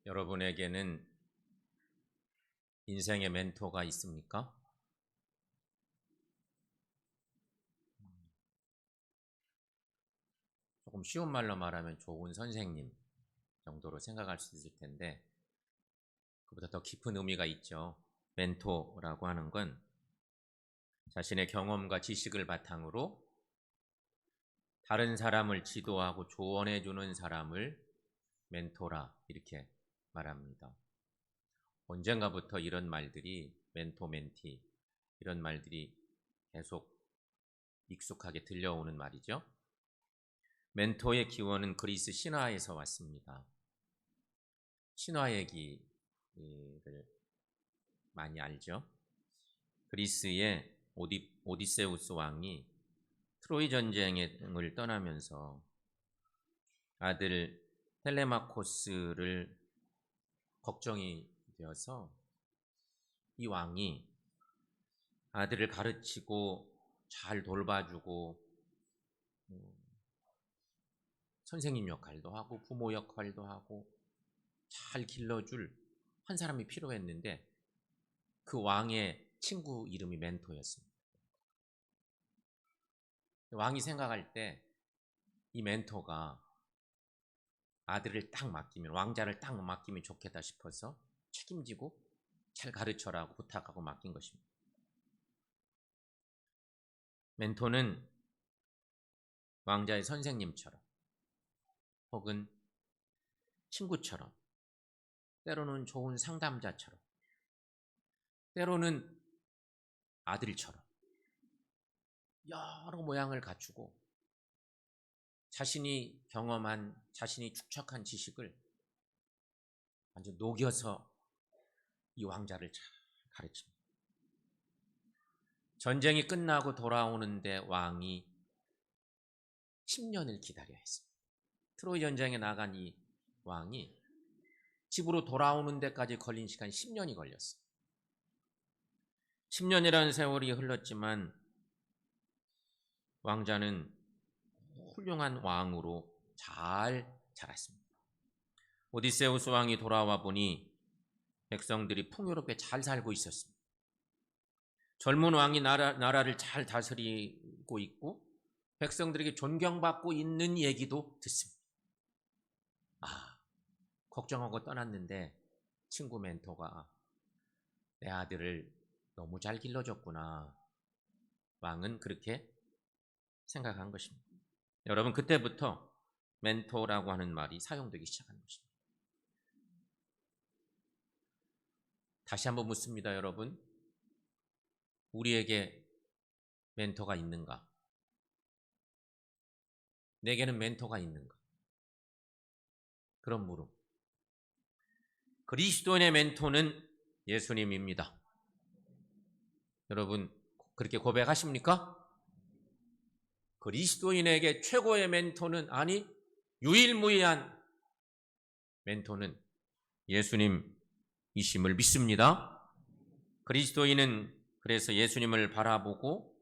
여러분에게는 인생의 멘토가 있습니까? 조금 쉬운 말로 말하면 좋은 선생님 정도로 생각할 수 있을 텐데, 그보다 더 깊은 의미가 있죠. 멘토라고 하는 건 자신의 경험과 지식을 바탕으로 다른 사람을 지도하고 조언해 주는 사람을 멘토라 이렇게 말합니다. 언젠가부터 이런 말들이 멘토, 멘티 이런 말들이 계속 익숙하게 들려오는 말이죠. 멘토의 기원은 그리스 신화에서 왔습니다. 신화 얘기를 많이 알죠. 그리스의 오디세우스 왕이 트로이 전쟁을 떠나면서 아들 텔레마코스를 걱정이 되어서 이 왕이 아들을 가르치고 잘 돌봐주고 선생님 역할도 하고 부모 역할도 하고 잘 길러줄 한 사람이 필요했는데, 그 왕의 친구 이름이 멘토였습니다. 왕이 생각할 때 이 멘토가 아들을 딱 맡기면, 왕자를 딱 맡기면 좋겠다 싶어서 책임지고 잘 가르쳐라고 부탁하고 맡긴 것입니다. 멘토는 왕자의 선생님처럼 혹은 친구처럼, 때로는 좋은 상담자처럼, 때로는 아들처럼 여러 모양을 갖추고 자신이 경험한, 자신이 축적한 지식을 완전 녹여서 이 왕자를 잘 가르칩니다. 전쟁이 끝나고 돌아오는데 왕이 10년을 기다려야 했습니다. 트로이 전쟁에 나간 이 왕이 집으로 돌아오는 데까지 걸린 시간이 10년이 걸렸어요. 10년이라는 세월이 흘렀지만 왕자는 훌륭한 왕으로 잘 자랐습니다. 오디세우스 왕이 돌아와 보니 백성들이 풍요롭게 잘 살고 있었습니다. 젊은 왕이 나라를 잘 다스리고 있고 백성들에게 존경받고 있는 얘기도 듣습니다. 걱정하고 떠났는데 친구 멘토가 내 아들을 너무 잘 길러줬구나. 왕은 그렇게 생각한 것입니다. 여러분, 그때부터 멘토라고 하는 말이 사용되기 시작한 것입니다. 다시 한번 묻습니다, 여러분. 우리에게 멘토가 있는가? 내게는 멘토가 있는가? 그런 물음. 그리스도인의 멘토는 예수님입니다. 여러분, 그렇게 고백하십니까? 그리스도인에게 최고의 멘토는, 아니 유일무이한 멘토는 예수님이심을 믿습니다. 그리스도인은 그래서 예수님을 바라보고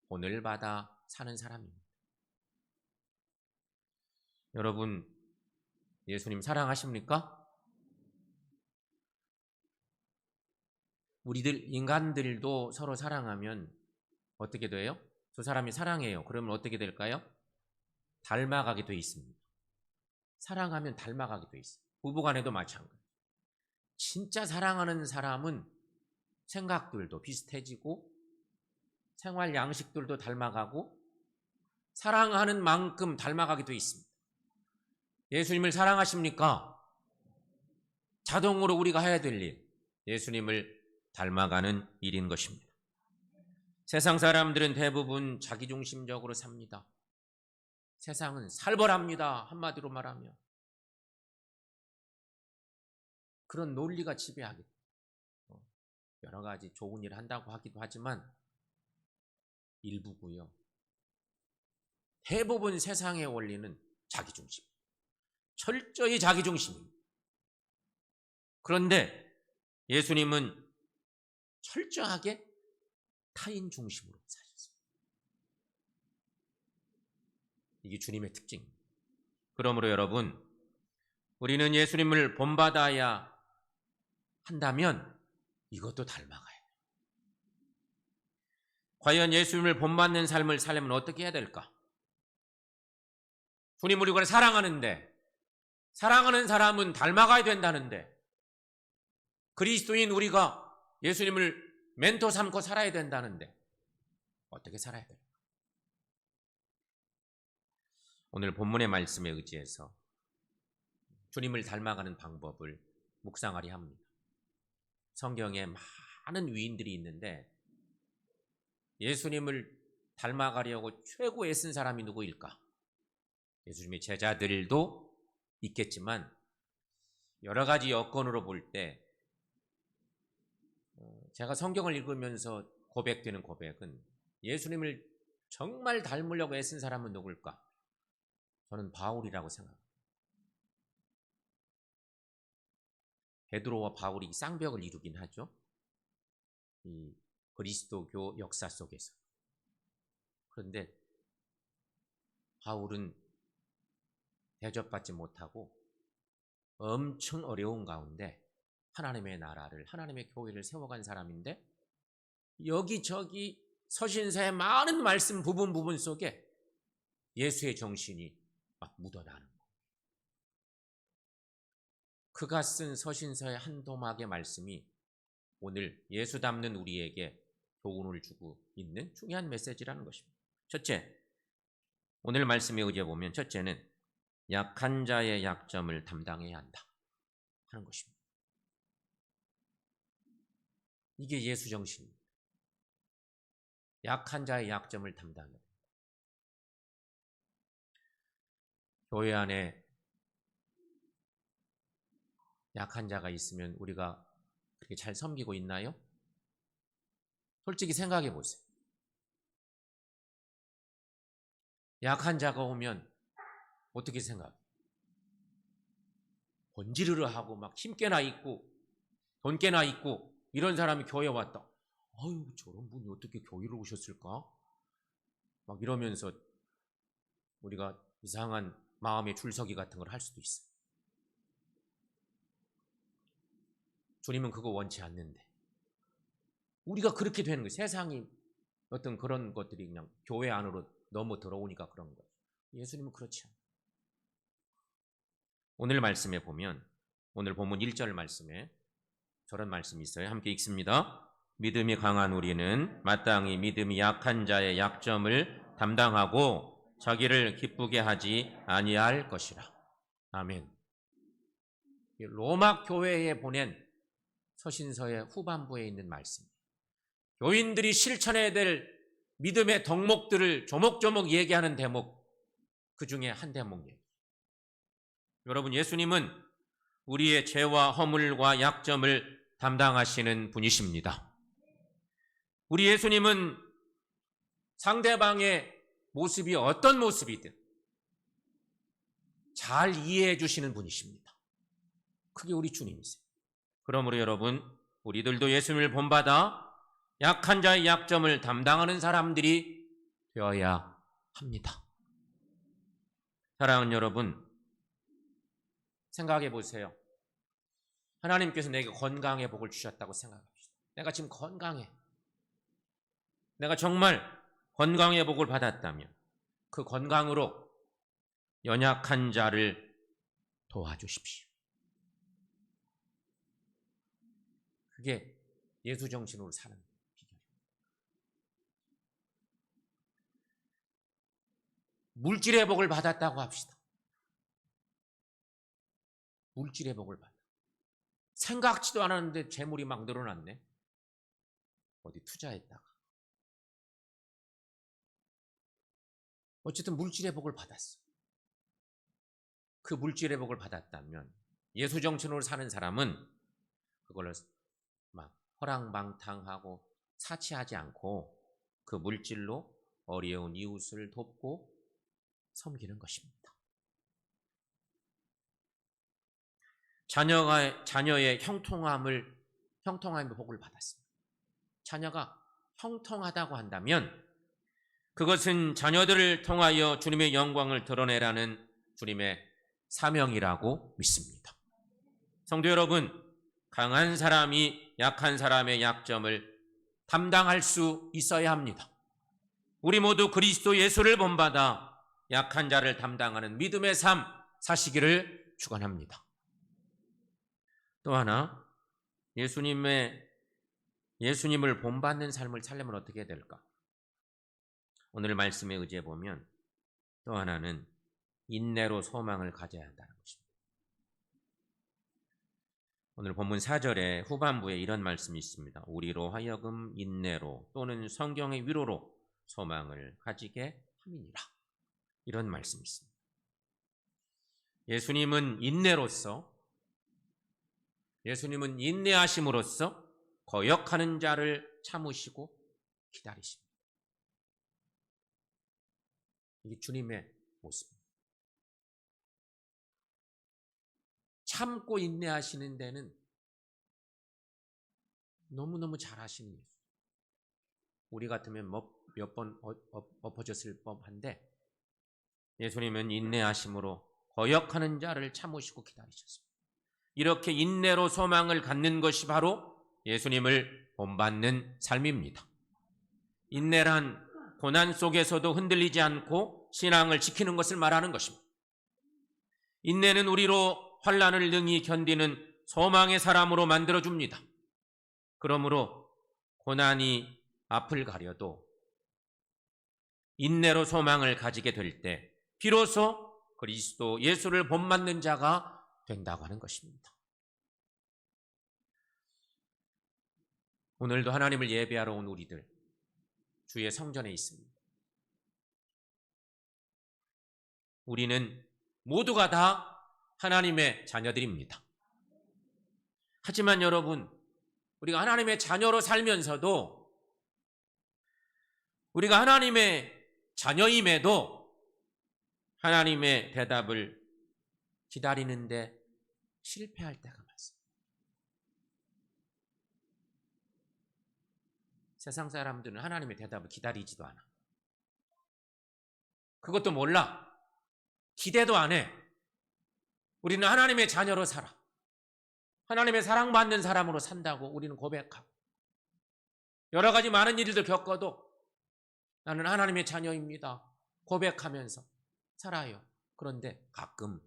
본을 받아 사는 사람입니다. 여러분, 예수님 사랑하십니까? 우리들 인간들도 서로 사랑하면 어떻게 돼요? 두 사람이 사랑해요. 그러면 어떻게 될까요? 닮아가게 돼 있습니다. 사랑하면 닮아가게 돼 있어요. 부부간에도 마찬가지. 진짜 사랑하는 사람은 생각들도 비슷해지고 생활 양식들도 닮아가고 사랑하는 만큼 닮아가게 돼 있습니다. 예수님을 사랑하십니까? 자동으로 우리가 해야 될 일, 예수님을 닮아가는 일인 것입니다. 세상 사람들은 대부분 자기중심적으로 삽니다. 세상은 살벌합니다. 한마디로 말하면 그런 논리가 지배하게 돼요. 여러 가지 좋은 일 한다고 하기도 하지만 일부고요. 대부분 세상의 원리는 자기중심, 철저히 자기중심입니다. 그런데 예수님은 철저하게 타인 중심으로 사셨습니다. 이게 주님의 특징입니다. 그러므로 여러분, 우리는 예수님을 본받아야 한다면 이것도 닮아가요. 과연 예수님을 본받는 삶을 살려면 어떻게 해야 될까? 주님을 우리가 사랑하는데, 사랑하는 사람은 닮아가야 된다는데, 그리스도인 우리가 예수님을 멘토 삼고 살아야 된다는데 어떻게 살아야 될까? 오늘 본문의 말씀에 의지해서 주님을 닮아가는 방법을 묵상하려 합니다. 성경에 많은 위인들이 있는데 예수님을 닮아가려고 최고 애쓴 사람이 누구일까? 예수님의 제자들도 있겠지만 여러 가지 여건으로 볼 때 제가 성경을 읽으면서 고백되는 고백은 예수님을 정말 닮으려고 애쓴 사람은 누굴까? 저는 바울이라고 생각합니다. 베드로와 바울이 쌍벽을 이루긴 하죠. 이 그리스도교 역사 속에서. 그런데 바울은 대접받지 못하고 엄청 어려운 가운데 하나님의 나라를, 하나님의 교회를 세워간 사람인데 여기저기 서신서의 많은 말씀 부분 속에 예수의 정신이 막 묻어나는 거예요. 그가 쓴 서신서의 한 도막의 말씀이 오늘 예수 닮는 우리에게 교훈을 주고 있는 중요한 메시지라는 것입니다. 첫째, 오늘 말씀에 의지해 보면 첫째는 약한 자의 약점을 담당해야 한다 하는 것입니다. 이게 예수 정신입니다. 약한 자의 약점을 담당해야 합니다. 교회 안에 약한 자가 있으면 우리가 그렇게 잘 섬기고 있나요? 솔직히 생각해 보세요. 약한 자가 오면 어떻게 생각해요? 번지르르 하고 막 힘께나 있고 돈께나 있고 이런 사람이 교회에 왔다. 아유, 저런 분이 어떻게 교회로 오셨을까? 막 이러면서 우리가 이상한 마음의 줄서기 같은 걸 할 수도 있어요. 주님은 그거 원치 않는데 우리가 그렇게 되는 거예요. 세상이 어떤 그런 것들이 그냥 교회 안으로 너무 들어오니까 그런 거예요. 예수님은 그렇지 않아요. 오늘 말씀에 보면 오늘 본문 1절 말씀에 저런 말씀이 있어요. 함께 읽습니다. 믿음이 강한 우리는 마땅히 믿음이 약한 자의 약점을 담당하고 자기를 기쁘게 하지 아니할 것이라. 아멘. 로마 교회에 보낸 서신서의 후반부에 있는 말씀입니다. 교인들이 실천해야 될 믿음의 덕목들을 조목조목 얘기하는 대목, 그 중에 한 대목이에요. 여러분, 예수님은 우리의 죄와 허물과 약점을 담당하시는 분이십니다. 우리 예수님은 상대방의 모습이 어떤 모습이든 잘 이해해 주시는 분이십니다. 그게 우리 주님이세요. 그러므로 여러분, 우리들도 예수님을 본받아 약한 자의 약점을 담당하는 사람들이 되어야 합니다. 사랑하는 여러분, 생각해 보세요. 하나님께서 내게 건강의 복을 주셨다고 생각합시다. 내가 지금 건강해. 내가 정말 건강의 복을 받았다면 그 건강으로 연약한 자를 도와주십시오. 그게 예수 정신으로 사는 비결입니다. 물질의 복을 받았다고 합시다. 물질의 복을 받아. 생각지도 않았는데 재물이 막 늘어났네. 어디 투자했다가. 어쨌든 물질의 복을 받았어. 그 물질의 복을 받았다면 예수 정신으로 사는 사람은 그걸로 막 허랑방탕하고 사치하지 않고 그 물질로 어려운 이웃을 돕고 섬기는 것입니다. 자녀의 형통함의 복을 받았습니다. 자녀가 형통하다고 한다면 그것은 자녀들을 통하여 주님의 영광을 드러내라는 주님의 사명이라고 믿습니다. 성도 여러분, 강한 사람이 약한 사람의 약점을 담당할 수 있어야 합니다. 우리 모두 그리스도 예수를 본받아 약한 자를 담당하는 믿음의 삶 사시기를 축원합니다. 또 하나, 예수님을 본받는 삶을 살려면 어떻게 될까? 오늘 말씀에 의지해 보면 또 하나는 인내로 소망을 가져야 한다는 것입니다. 오늘 본문 4절에 후반부에 이런 말씀이 있습니다. 우리로 하여금 인내로 또는 성경의 위로로 소망을 가지게 함이니라. 이런 말씀이 있습니다. 예수님은 인내하심으로써 거역하는 자를 참으시고 기다리십니다. 이게 주님의 모습입니다. 참고 인내하시는 데는 너무너무 잘하시는 예수. 우리 같으면 몇 번 엎어졌을 법한데 예수님은 인내하심으로 거역하는 자를 참으시고 기다리셨습니다. 이렇게 인내로 소망을 갖는 것이 바로 예수님을 본받는 삶입니다. 인내란 고난 속에서도 흔들리지 않고 신앙을 지키는 것을 말하는 것입니다. 인내는 우리로 환난을 능히 견디는 소망의 사람으로 만들어줍니다. 그러므로 고난이 앞을 가려도 인내로 소망을 가지게 될 때 비로소 그리스도 예수를 본받는 자가 된다고 하는 것입니다. 오늘도 하나님을 예배하러 온 우리들 주의 성전에 있습니다. 우리는 모두가 다 하나님의 자녀들입니다. 하지만 여러분, 우리가 하나님의 자녀로 살면서도 우리가 하나님의 자녀임에도 하나님의 대답을 기다리는데 실패할 때가 많습니다. 세상 사람들은 하나님의 대답을 기다리지도 않아. 그것도 몰라. 기대도 안 해. 우리는 하나님의 자녀로 살아. 하나님의 사랑받는 사람으로 산다고 우리는 고백하고 여러 가지 많은 일들 겪어도 나는 하나님의 자녀입니다. 고백하면서 살아요. 그런데 가끔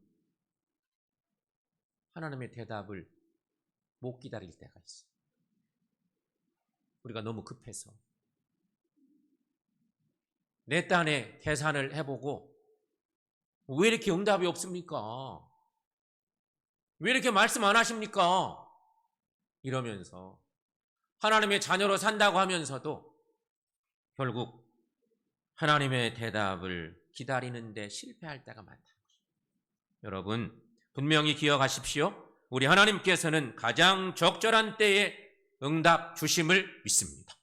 하나님의 대답을 못 기다릴 때가 있어요. 우리가 너무 급해서 내 딴에 계산을 해보고 왜 이렇게 응답이 없습니까? 왜 이렇게 말씀 안 하십니까? 이러면서 하나님의 자녀로 산다고 하면서도 결국 하나님의 대답을 기다리는데 실패할 때가 많다는 것입니다. 여러분, 분명히 기억하십시오. 우리 하나님께서는 가장 적절한 때에 응답 주심을 믿습니다.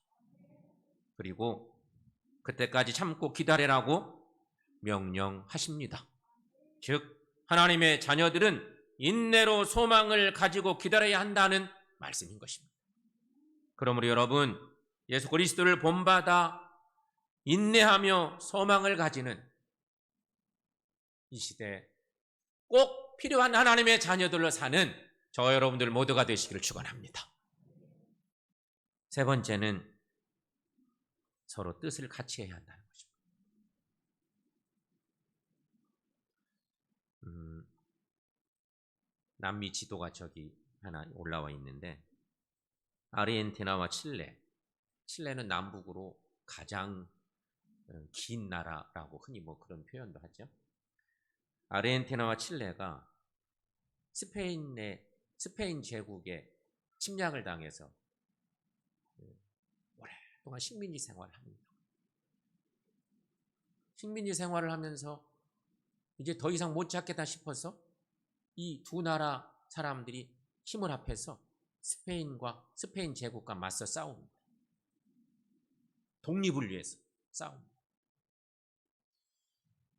그리고 그때까지 참고 기다리라고 명령하십니다. 즉 하나님의 자녀들은 인내로 소망을 가지고 기다려야 한다는 말씀인 것입니다. 그러므로 여러분, 예수 그리스도를 본받아 인내하며 소망을 가지는 이 시대에 꼭 필요한 하나님의 자녀들로 사는 저 여러분들 모두가 되시기를 축원합니다. 세 번째는 서로 뜻을 같이 해야 한다는 것입니다. 남미 지도가 저기 하나 올라와 있는데 아르헨티나와 칠레는 남북으로 가장 긴 나라라고 흔히 그런 표현도 하죠. 아르헨티나와 칠레가 스페인 제국의 침략을 당해서 오랫동안 식민지 생활을 합니다. 식민지 생활을 하면서 이제 더 이상 못 찾겠다 싶어서 이 두 나라 사람들이 힘을 합해서 스페인 제국과 맞서 싸웁니다. 독립을 위해서 싸웁니다.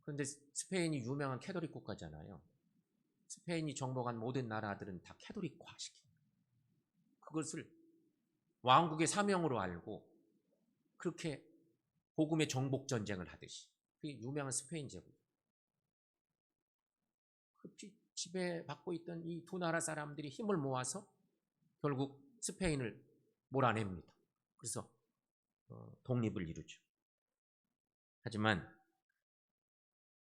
그런데 스페인이 유명한 캐토릭 국가잖아요. 스페인이 정복한 모든 나라들은 다 캐토릭화시킵니다. 그것을 왕국의 사명으로 알고 그렇게 복음의 정복 전쟁을 하듯이 그게 유명한 스페인 제국. 지배받고 있던 이 두 나라 사람들이 힘을 모아서 결국 스페인을 몰아냅니다. 그래서 독립을 이루죠. 하지만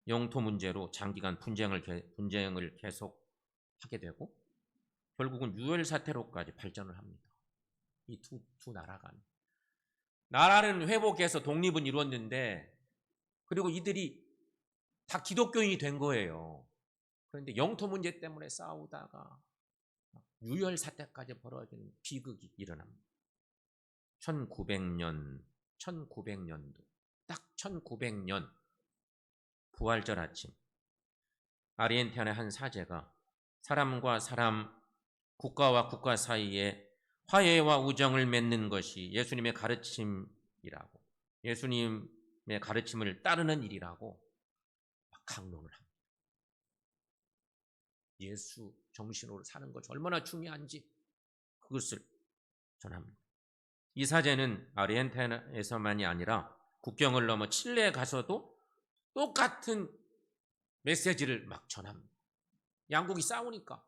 영토 문제로 장기간 분쟁을 계속 하게 되고 결국은 유혈 사태로까지 발전을 합니다. 이 두 나라 간. 나라는 회복해서 독립은 이루었는데 그리고 이들이 다 기독교인이 된 거예요. 그런데 영토 문제 때문에 싸우다가 유혈 사태까지 벌어지는 비극이 일어납니다. 1900년도 딱 1900년 부활절 아침 아르헨티나의 한 사제가 사람과 사람, 국가와 국가 사이에 화해와 우정을 맺는 것이 예수님의 가르침이라고, 예수님의 가르침을 따르는 일이라고 막 강론을 합니다. 예수 정신으로 사는 것이 얼마나 중요한지 그것을 전합니다. 이 사제는 아르헨티나에서만이 아니라 국경을 넘어 칠레에 가서도 똑같은 메시지를 막 전합니다. 양국이 싸우니까.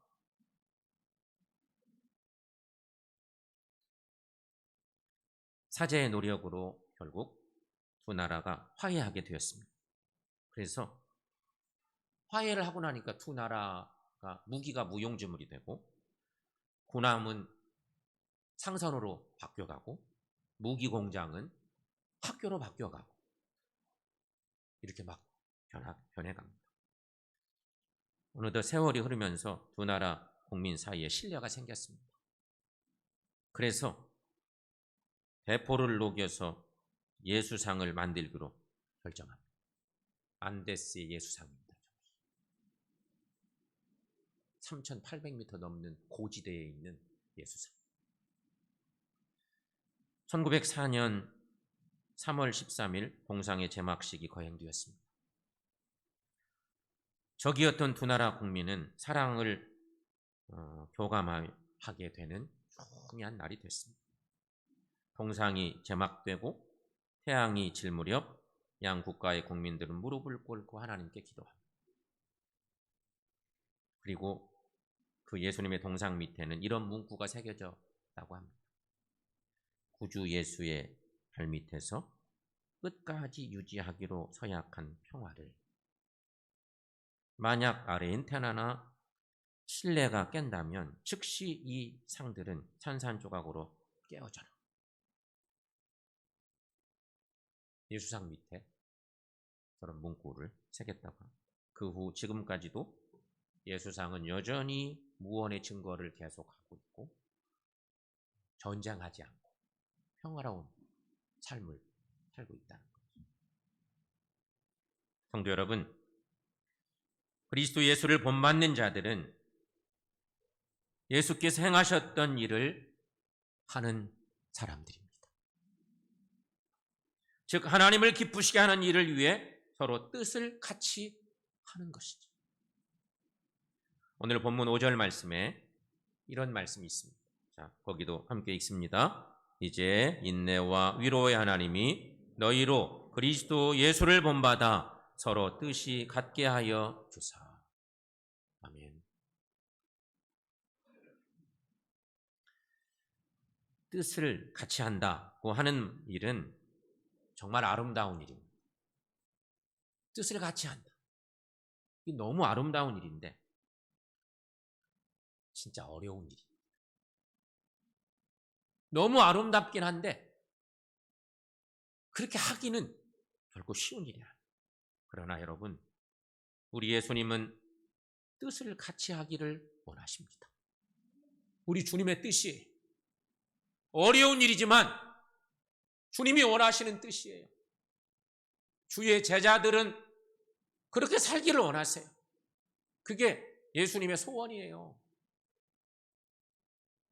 사제의 노력으로 결국 두 나라가 화해하게 되었습니다. 그래서 화해를 하고 나니까 두 나라가 무기가 무용지물이 되고 군함은 상선으로 바뀌어가고 무기 공장은 학교로 바뀌어가고 이렇게 막 변해갑니다. 어느덧 세월이 흐르면서 두 나라 국민 사이에 신뢰가 생겼습니다. 그래서 대포를 녹여서 예수상을 만들기로 결정합니다. 안데스의 예수상입니다. 3,800m 넘는 고지대에 있는 예수상. 1904년 3월 13일 공상의 제막식이 거행되었습니다. 적이었던 두 나라 국민은 사랑을 교감하게 되는 중요한 날이 됐습니다. 동상이 제막되고 태양이 질 무렵 양 국가의 국민들은 무릎을 꿇고 하나님께 기도합니다. 그리고 그 예수님의 동상 밑에는 이런 문구가 새겨졌다고 합니다. 구주 예수의 발밑에서 끝까지 유지하기로 서약한 평화를. 만약 아르헨티나나 칠레가 깬다면 즉시 이 상들은 산산조각으로 깨어져라. 예수상 밑에 그런 문구를 새겼다고 합니다. 그 후 지금까지도 예수상은 여전히 무언의 증거를 계속하고 있고 전쟁하지 않고 평화로운 삶을 살고 있다는 거죠. 성도 여러분, 그리스도 예수를 본받는 자들은 예수께서 행하셨던 일을 하는 사람들입니다. 즉 하나님을 기쁘시게 하는 일을 위해 서로 뜻을 같이 하는 것이죠. 오늘 본문 5절 말씀에 이런 말씀이 있습니다. 자, 거기도 함께 읽습니다. 이제 인내와 위로의 하나님이 너희로 그리스도 예수를 본받아 서로 뜻이 같게 하여 주사. 아멘. 뜻을 같이 한다고 하는 일은 정말 아름다운 일입니다. 뜻을 같이 한다. 이게 너무 아름다운 일인데 진짜 어려운 일입니다. 너무 아름답긴 한데 그렇게 하기는 결코 쉬운 일이 아니에요. 그러나 여러분, 우리 예수님은 뜻을 같이 하기를 원하십니다. 우리 주님의 뜻이 어려운 일이지만 주님이 원하시는 뜻이에요. 주의 제자들은 그렇게 살기를 원하세요. 그게 예수님의 소원이에요.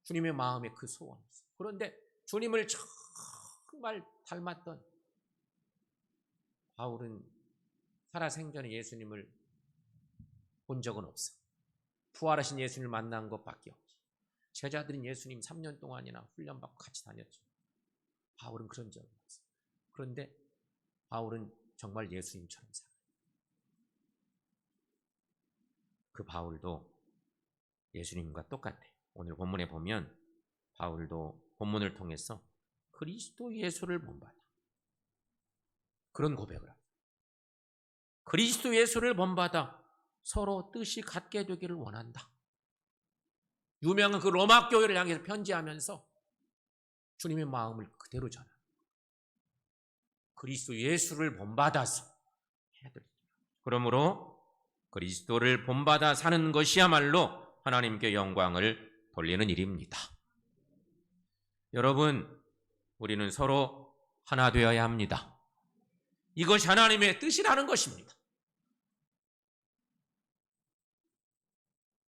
주님의 마음에 그 소원이 있어요. 그런데 주님을 정말 닮았던 바울은 살아생전에 예수님을 본 적은 없어. 부활하신 예수님을 만난 것밖에 없지. 제자들은 예수님 3년 동안이나 훈련받고 같이 다녔죠. 바울은 그런 적은 없어. 그런데 바울은 정말 예수님처럼 살아요. 그 바울도 예수님과 똑같아. 오늘 본문에 보면 바울도 본문을 통해서 그리스도 예수를 본받아. 그런 고백을 합니다. 그리스도 예수를 본받아 서로 뜻이 같게 되기를 원한다. 유명한 그 로마 교회를 향해서 편지하면서 주님의 마음을 그대로 전합니다. 그리스도 예수를 본받아서 해야 됩니다. 그러므로 그리스도를 본받아 사는 것이야말로 하나님께 영광을 돌리는 일입니다. 여러분, 우리는 서로 하나 되어야 합니다. 이것이 하나님의 뜻이라는 것입니다.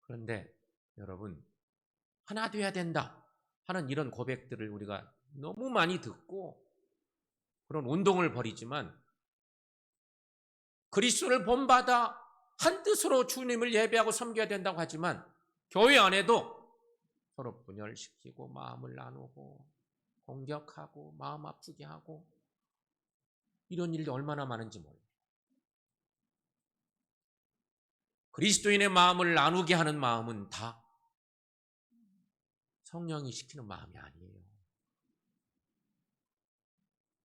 그런데 여러분, 하나 되어야 된다 하는 이런 고백들을 우리가 너무 많이 듣고 그런 운동을 벌이지만 그리스도를 본받아 한 뜻으로 주님을 예배하고 섬겨야 된다고 하지만 교회 안에도 서로 분열시키고 마음을 나누고 공격하고 마음 아프게 하고 이런 일이 얼마나 많은지 몰라요. 그리스도인의 마음을 나누게 하는 마음은 다 성령이 시키는 마음이 아니에요.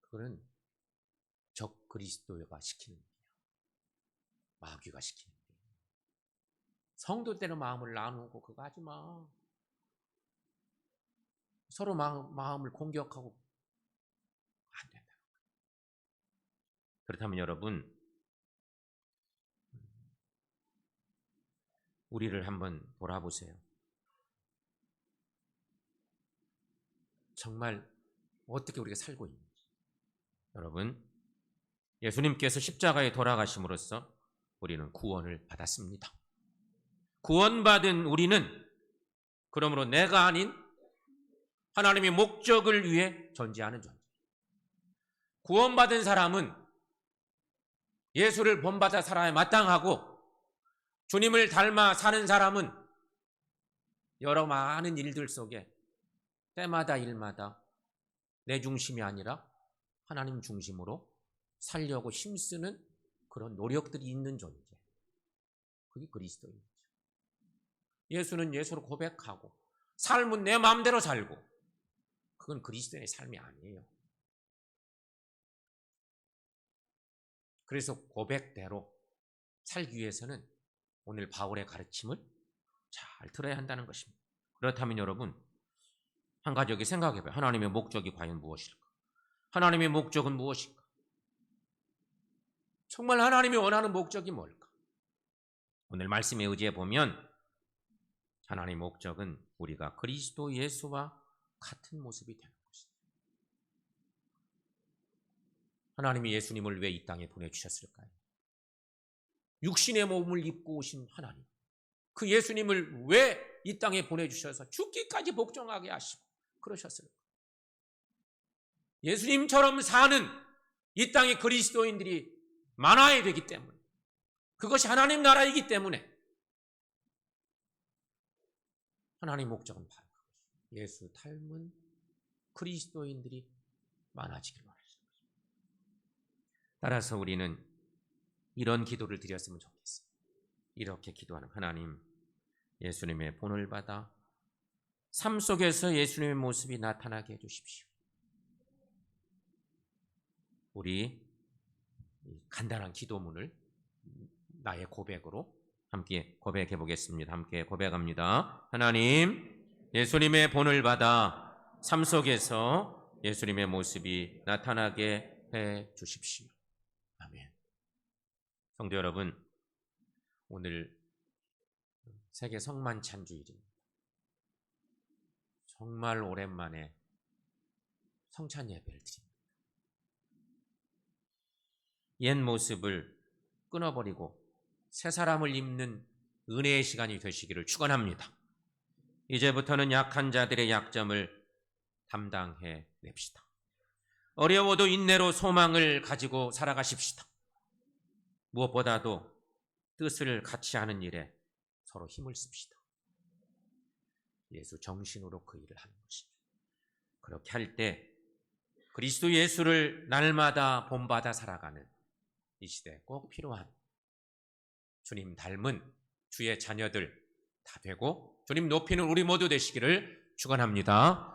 그건 적 그리스도가 시키는 거예요. 마귀가 시키는 거예요. 성도 때는 마음을 나누고 그거 하지 마. 서로 마음을 공격하고 안 된다. 그렇다면 여러분, 우리를 한번 돌아보세요. 정말 어떻게 우리가 살고 있는지. 여러분, 예수님께서 십자가에 돌아가심으로써 우리는 구원을 받았습니다. 구원받은 우리는 그러므로 내가 아닌 하나님의 목적을 위해 존재하는 존재. 구원받은 사람은 예수를 본받아 살아야 마땅하고 주님을 닮아 사는 사람은 여러 많은 일들 속에 때마다 일마다 내 중심이 아니라 하나님 중심으로 살려고 힘쓰는 그런 노력들이 있는 존재. 그게 그리스도인이죠. 예수는 예수로 고백하고 삶은 내 마음대로 살고 그건 그리스도인의 삶이 아니에요. 그래서 고백대로 살기 위해서는 오늘 바울의 가르침을 잘 들어야 한다는 것입니다. 그렇다면 여러분, 한 가지 여기 생각해봐요. 하나님의 목적이 과연 무엇일까? 하나님의 목적은 무엇일까? 정말 하나님이 원하는 목적이 뭘까? 오늘 말씀에 의지해 보면 하나님의 목적은 우리가 그리스도 예수와 같은 모습이 되는 것입니다. 하나님이 예수님을 왜 이 땅에 보내주셨을까요? 육신의 몸을 입고 오신 하나님, 그 예수님을 왜 이 땅에 보내주셔서 죽기까지 복종하게 하시고 그러셨을까요? 예수님처럼 사는 이 땅의 그리스도인들이 많아야 되기 때문에, 그것이 하나님 나라이기 때문에 하나님의 목적은 바로 그것입니다. 예수 닮은 그리스도인들이 많아지길 원하십니다. 따라서 우리는 이런 기도를 드렸으면 좋겠어요. 이렇게 기도하는 하나님, 예수님의 본을 받아 삶 속에서 예수님의 모습이 나타나게 해주십시오. 우리 간단한 기도문을 나의 고백으로 함께 고백해 보겠습니다. 함께 고백합니다. 하나님, 예수님의 본을 받아 삶 속에서 예수님의 모습이 나타나게 해 주십시오. 아멘. 성도 여러분, 오늘 세계 성만찬주일입니다. 정말 오랜만에 성찬 예배를 드립니다. 옛 모습을 끊어버리고 새 사람을 입는 은혜의 시간이 되시기를 축원합니다. 이제부터는 약한 자들의 약점을 담당해 냅시다. 어려워도 인내로 소망을 가지고 살아가십시다. 무엇보다도 뜻을 같이 하는 일에 서로 힘을 씁시다. 예수 정신으로 그 일을 하는 것입니다. 그렇게 할 때 그리스도 예수를 날마다 본받아 살아가는 이 시대에 꼭 필요한 주님 닮은 주의 자녀들 다 되고 주님 높이는 우리 모두 되시기를 축원합니다.